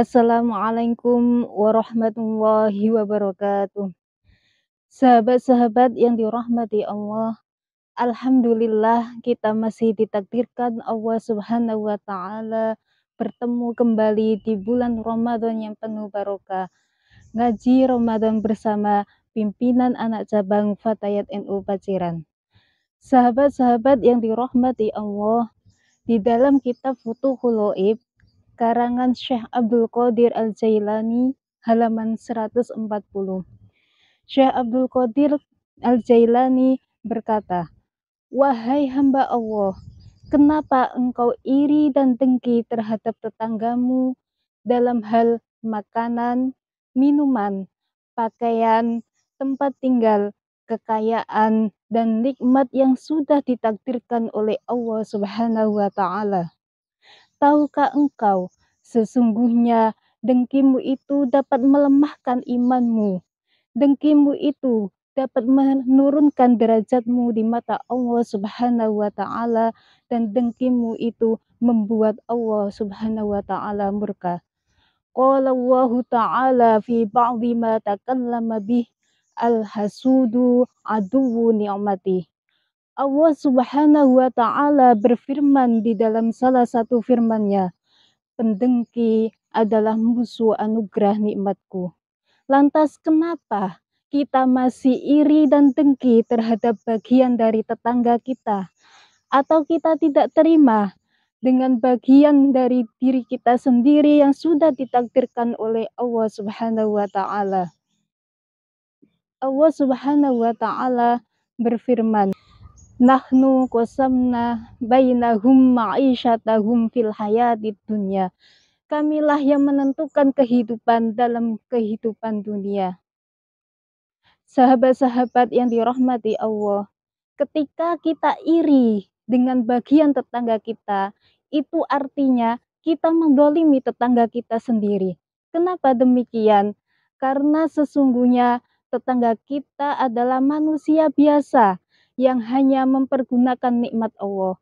Assalamualaikum warahmatullahi wabarakatuh. Sahabat-sahabat yang dirahmati Allah, alhamdulillah kita masih ditakdirkan Allah Subhanahu wa taala bertemu kembali di bulan Ramadan yang penuh barokah. Ngaji Ramadan bersama pimpinan anak cabang Fatayat NU Paciran. Sahabat-sahabat yang dirahmati Allah, di dalam kitab Futuhul Ghaib karangan Syekh Abdul Qadir Al-Jailani halaman 140. Syekh Abdul Qadir Al-Jailani berkata, "Wahai hamba Allah, kenapa engkau iri dan dengki terhadap tetanggamu dalam hal makanan, minuman, pakaian, tempat tinggal, kekayaan, dan nikmat yang sudah ditakdirkan oleh Allah Subhanahu wa taala? Tahukah engkau, sesungguhnya dengkimu itu dapat melemahkan imanmu. Dengkimu itu dapat menurunkan derajatmu di mata Allah Subhanahu wa taala, dan dengkimu itu membuat Allah Subhanahu wa taala murka. Qala Allah ta'ala fi ba'dhi ma takallama bih al-hasudu aduwwu ni'mati. Allah Subhanahu wa taala berfirman di dalam salah satu firman-Nya, pendengki adalah musuh anugerah nikmatku. Lantas kenapa kita masih iri dan dengki terhadap bagian dari tetangga kita? Atau kita tidak terima dengan bagian dari diri kita sendiri yang sudah ditakdirkan oleh Allah Subhanahu wa taala? Allah Subhanahu wa taala berfirman, Nahnu qasamna bainahum ma'isyatahum fil hayatid dunya. Kamilah yang menentukan kehidupan dalam kehidupan dunia. Sahabat-sahabat yang dirahmati Allah, ketika kita iri dengan bagian tetangga kita, itu artinya kita mendolimi tetangga kita sendiri. Kenapa demikian? Karena sesungguhnya tetangga kita adalah manusia biasa yang hanya mempergunakan nikmat Allah.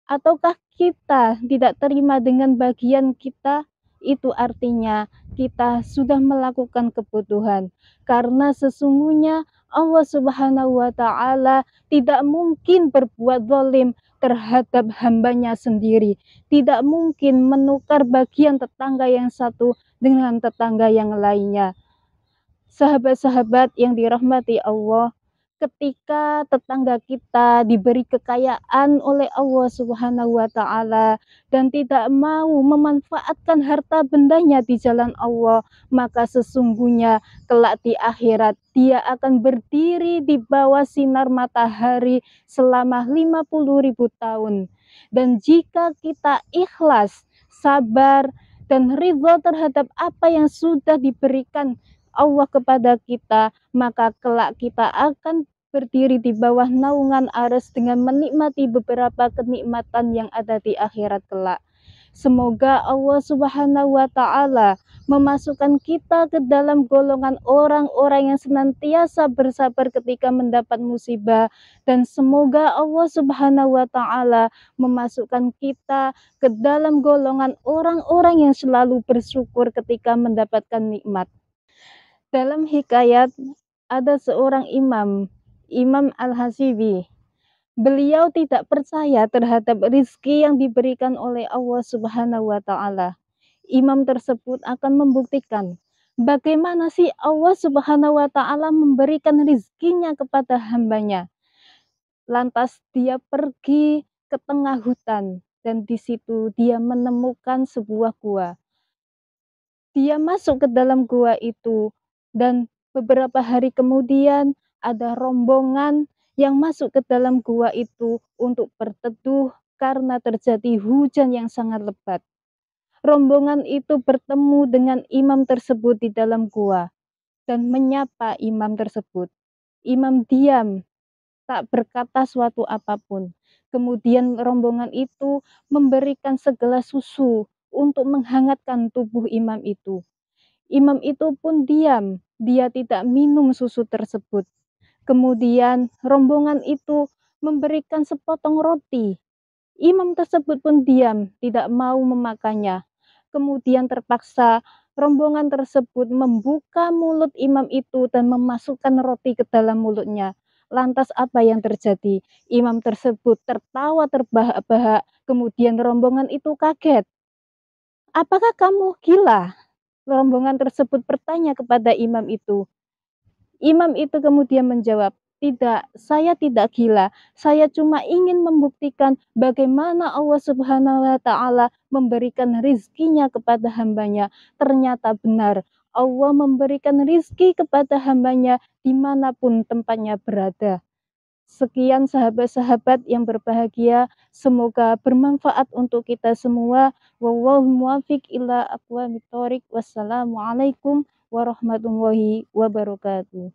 Ataukah kita tidak terima dengan bagian kita? Itu artinya kita sudah melakukan kebutuhan. Karena sesungguhnya Allah Subhanahu wa taala tidak mungkin berbuat zalim terhadap hambanya sendiri. Tidak mungkin menukar bagian tetangga yang satu dengan tetangga yang lainnya. Sahabat-sahabat yang dirahmati Allah, ketika tetangga kita diberi kekayaan oleh Allah Subhanahu wa taala dan tidak mau memanfaatkan harta bendanya di jalan Allah, maka sesungguhnya kelak di akhirat dia akan berdiri di bawah sinar matahari selama 50.000 tahun. Dan jika kita ikhlas, sabar, dan ridho terhadap apa yang sudah diberikan Allah kepada kita, maka kelak kita akan berdiri di bawah naungan arsy dengan menikmati beberapa kenikmatan yang ada di akhirat kelak. Semoga Allah Subhanahu wa taala memasukkan kita ke dalam golongan orang-orang yang senantiasa bersabar ketika mendapat musibah, dan semoga Allah Subhanahu wa taala memasukkan kita ke dalam golongan orang-orang yang selalu bersyukur ketika mendapatkan nikmat. Dalam hikayat ada seorang imam, Imam Al-Hasibi. Beliau tidak percaya terhadap rizki yang diberikan oleh Allah Subhanahu wa taala. Imam tersebut akan membuktikan bagaimana sih Allah Subhanahu wa taala memberikan rizkinya kepada hambanya. Lantas dia pergi ke tengah hutan dan di situ dia menemukan sebuah gua. Dia masuk ke dalam gua itu, dan beberapa hari kemudian ada rombongan yang masuk ke dalam gua itu untuk berteduh karena terjadi hujan yang sangat lebat. Rombongan itu bertemu dengan imam tersebut di dalam gua dan menyapa imam tersebut. Imam diam, tak berkata suatu apapun. Kemudian rombongan itu memberikan segelas susu untuk menghangatkan tubuh imam itu. Imam itu pun diam, dia tidak minum susu tersebut. Kemudian rombongan itu memberikan sepotong roti. Imam tersebut pun diam, tidak mau memakannya. kemudian terpaksa rombongan tersebut membuka mulut imam itu dan memasukkan roti ke dalam mulutnya. Lantas apa yang terjadi? Imam tersebut tertawa terbahak-bahak, kemudian rombongan itu kaget. "Apakah kamu gila?" Rombongan tersebut bertanya kepada imam itu. Imam itu kemudian menjawab, "Tidak, saya tidak gila. Saya cuma ingin membuktikan bagaimana Allah Subhanahu wa Ta'ala memberikan rizkinya kepada hambanya. Ternyata benar, Allah memberikan rizki kepada hambanya dimanapun tempatnya berada." Sekian sahabat-sahabat yang berbahagia, semoga bermanfaat untuk kita semua. Wallahu muwaffiq ila aqwamit thoriq. Wassalamualaikum warahmatullahi wabarakatuh.